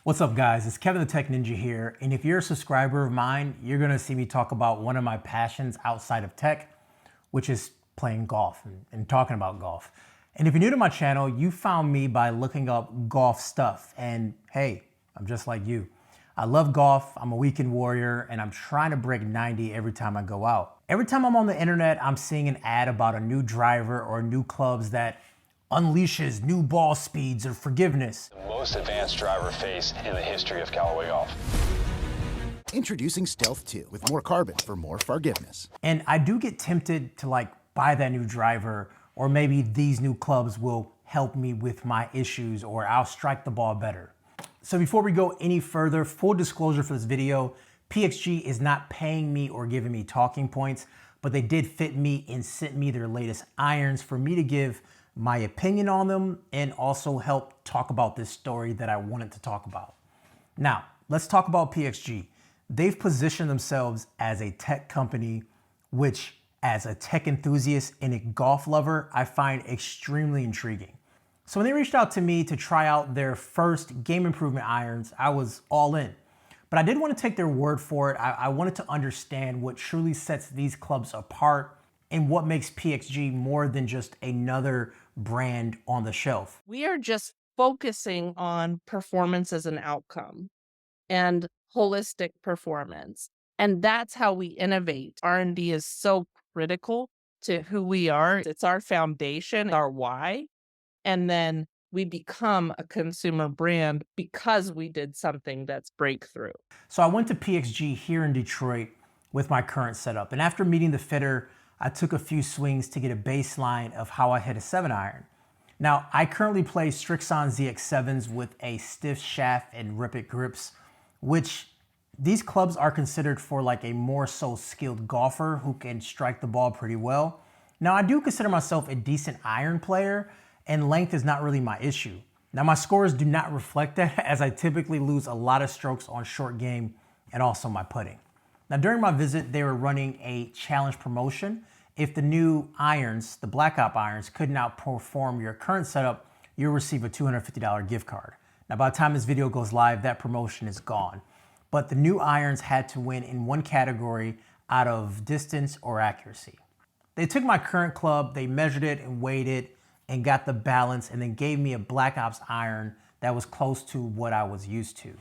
What's up guys, it's Kevin the Tech Ninja here, and if you're a subscriber of mine, you're gonna see me talk about one of my passions outside of tech, which is playing golf and talking about golf. And if you're new to my channel, you found me by looking up golf stuff, and hey, I'm just like you. I love golf, I'm a weekend warrior, and I'm trying to break 90 every time I go out. Every time I'm on the internet, I'm seeing an ad about a new driver or new clubs that unleashes new ball speeds or forgiveness. The most advanced driver face in the history of Callaway Golf. Introducing Stealth 2 with more carbon for more forgiveness. And I do get tempted to buy that new driver, or maybe these new clubs will help me with my issues, or I'll strike the ball better. So before we go any further, full disclosure for this video, PXG is not paying me or giving me talking points, but they did fit me and sent me their latest irons for me to give my opinion on them and also help talk about this story that I wanted to talk about. Now, let's talk about PXG. They've positioned themselves as a tech company, which as a tech enthusiast and a golf lover, I find extremely intriguing. So when they reached out to me to try out their first game improvement irons, I was all in. But I didn't want to take their word for it. I wanted to understand what truly sets these clubs apart and what makes PXG more than just another brand on the shelf. We are just focusing on performance as an outcome and holistic performance. And that's how we innovate. R&D is so critical to who we are. It's our foundation, our why. And then we become a consumer brand because we did something that's breakthrough. So I went to PXG here in Detroit with my current setup. And after meeting the fitter, I took a few swings to get a baseline of how I hit a 7-iron. Now, I currently play Strixon ZX7s with a stiff shaft and rip-it grips, which these clubs are considered for a more so skilled golfer who can strike the ball pretty well. Now, I do consider myself a decent iron player, and length is not really my issue. Now, my scores do not reflect that, as I typically lose a lot of strokes on short game and also my putting. Now, during my visit, they were running a challenge promotion. If the new irons, the Black Ops irons, could not outperform your current setup, you'll receive a $250 gift card. Now, by the time this video goes live, that promotion is gone. But the new irons had to win in one category out of distance or accuracy. They took my current club, they measured it and weighed it and got the balance, and then gave me a Black Ops iron that was close to what I was used to.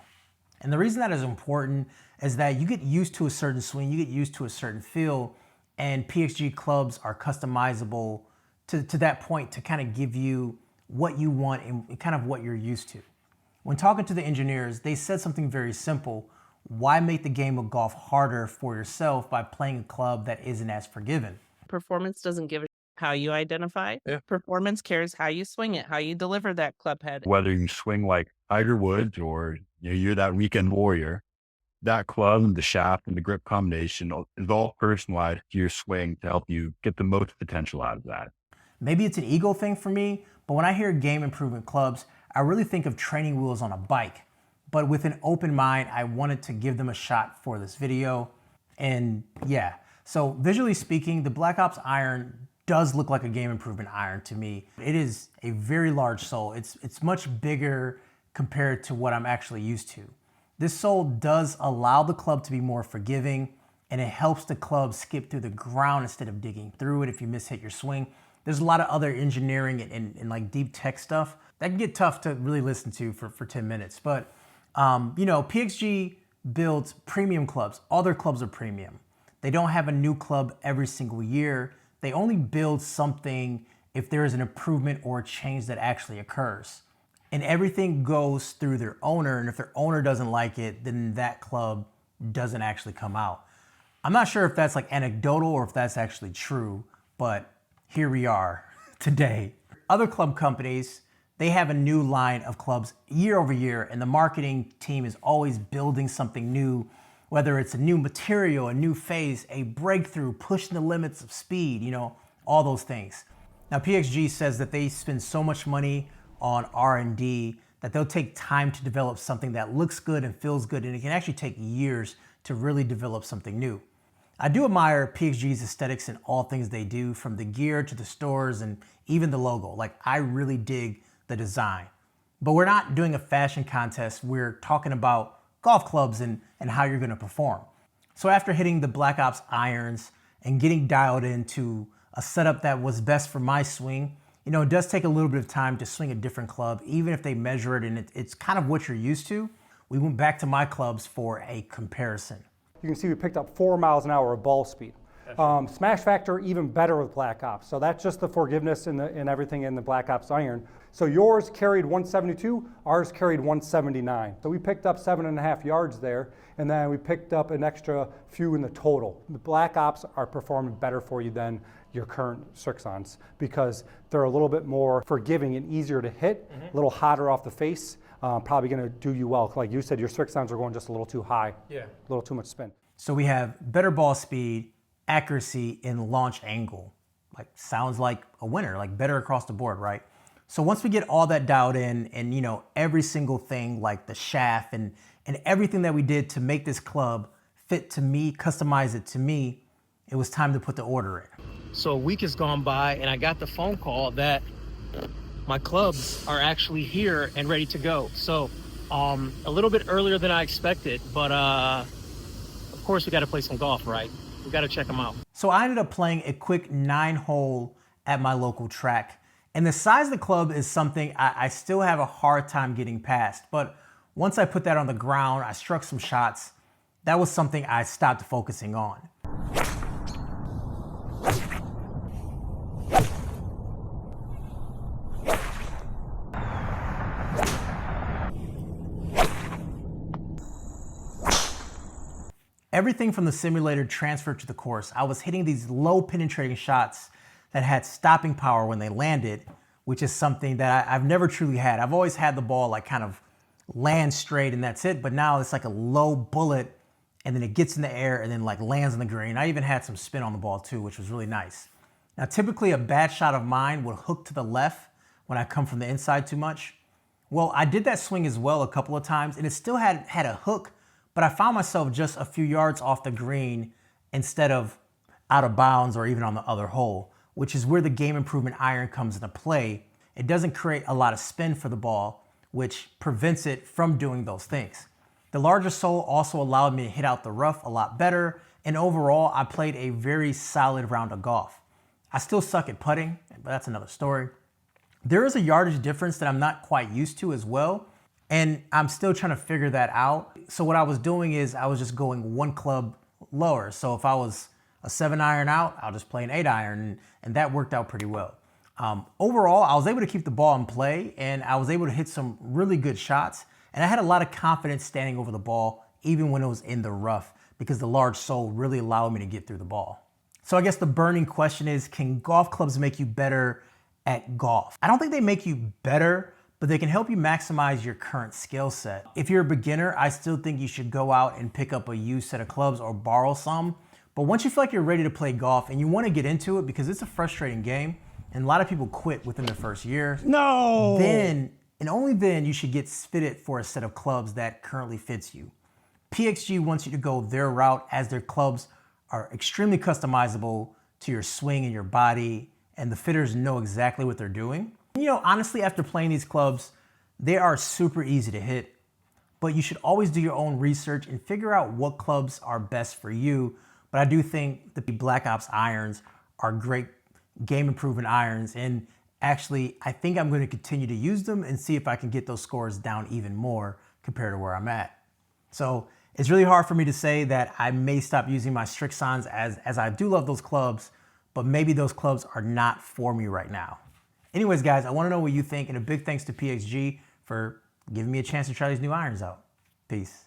And the reason that is important is that you get used to a certain swing, you get used to a certain feel, and PXG clubs are customizable to that point to kind of give you what you want and kind of what you're used to. When talking to the engineers, they said something very simple. Why make the game of golf harder for yourself by playing a club that isn't as forgiving? Performance doesn't give a how you identify. Yeah. Performance cares how you swing it, how you deliver that club head. Whether you swing like Tiger Woods or you're that weekend warrior, that club and the shaft and the grip combination is all personalized to your swing to help you get the most potential out of that. Maybe it's an ego thing for me, but when I hear game improvement clubs, I really think of training wheels on a bike. But with an open mind, I wanted to give them a shot for this video. And yeah, so visually speaking, the Black Ops iron does look like a game improvement iron to me. It is a very large sole. It's much bigger compared to what I'm actually used to. This sole does allow the club to be more forgiving, and it helps the club skip through the ground instead of digging through it if you mishit your swing. There's a lot of other engineering and deep tech stuff that can get tough to really listen to for 10 minutes. But PXG builds premium clubs. All their clubs are premium. They don't have a new club every single year. They only build something if there is an improvement or a change that actually occurs. And everything goes through their owner, and if their owner doesn't like it, then that club doesn't actually come out. I'm not sure if that's anecdotal or if that's actually true, but here we are today. Other club companies, they have a new line of clubs year over year, and the marketing team is always building something new, whether it's a new material, a new phase, a breakthrough, pushing the limits of speed, all those things. Now, PXG says that they spend so much money on R&D that they'll take time to develop something that looks good and feels good, and it can actually take years to really develop something new. I do admire PXG's aesthetics in all things they do, from the gear to the stores and even the logo. I really dig the design. But we're not doing a fashion contest. We're talking about golf clubs and how you're gonna perform. So after hitting the Black Ops irons and getting dialed into a setup that was best for my swing, you know, it does take a little bit of time to swing a different club, even if they measure it and it's kind of what you're used to. We went back to my clubs for a comparison. You can see we picked up 4 miles an hour of ball speed. Smash factor even better with Black Ops. So that's just the forgiveness and everything in the Black Ops iron. So yours carried 172, ours carried 179. So we picked up 7.5 yards there, and then we picked up an extra few in the total. The Black Ops are performing better for you than your current Strixons because they're a little bit more forgiving and easier to hit, a little hotter off the face. Probably going to do you well. Like you said, your Strixons are going just a little too high, a little too much spin. So we have better ball speed, accuracy, and launch angle. Like sounds like a winner, like better across the board, right? So once we get all that dialed in and, you know, every single thing like the shaft and everything that we did to make this club fit to me, customize it to me, it was time to put the order in. So a week has gone by and I got the phone call that my clubs are actually here and ready to go. So a little bit earlier than I expected, but of course we got to play some golf, right? We got to check them out. So I ended up playing a quick 9-hole at my local track. And the size of the club is something I still have a hard time getting past. But once I put that on the ground, I struck some shots. That was something I stopped focusing on. Everything from the simulator transferred to the course. I was hitting these low penetrating shots that had stopping power when they landed, which is something that I've never truly had. I've always had the ball like kind of land straight and that's it, but now it's like a low bullet and then it gets in the air and then like lands on the green. I even had some spin on the ball too, which was really nice. Now typically a bad shot of mine would hook to the left when I come from the inside too much. Well, I did that swing as well a couple of times and it still had a hook, but I found myself just a few yards off the green instead of out of bounds or even on the other hole, which is where the game improvement iron comes into play. It doesn't create a lot of spin for the ball, which prevents it from doing those things. The larger sole also allowed me to hit out the rough a lot better, and overall, I played a very solid round of golf. I still suck at putting, but that's another story. There is a yardage difference that I'm not quite used to as well, and I'm still trying to figure that out. So what I was doing is I was just going one club lower. So if I was a 7-iron out, I'll just play an 8-iron, and that worked out pretty well. Overall, I was able to keep the ball in play, and I was able to hit some really good shots, and I had a lot of confidence standing over the ball, even when it was in the rough, because the large sole really allowed me to get through the ball. So I guess the burning question is, can golf clubs make you better at golf? I don't think they make you better, but they can help you maximize your current skill set. If you're a beginner, I still think you should go out and pick up a used set of clubs or borrow some. But once you feel like you're ready to play golf and you want to get into it because it's a frustrating game and a lot of people quit within their first year, then and only then you should get fitted for a set of clubs that currently fits you. PXG wants you to go their route as their clubs are extremely customizable to your swing and your body, and the fitters know exactly what they're doing. You know, honestly, after playing these clubs, they are super easy to hit, but you should always do your own research and figure out what clubs are best for you. But I do think the Black Ops irons are great game improvement irons, and actually, I think I'm going to continue to use them and see if I can get those scores down even more compared to where I'm at. So it's really hard for me to say that I may stop using my Strixons as I do love those clubs, but maybe those clubs are not for me right now. Anyways, guys, I want to know what you think, and a big thanks to PXG for giving me a chance to try these new irons out. Peace.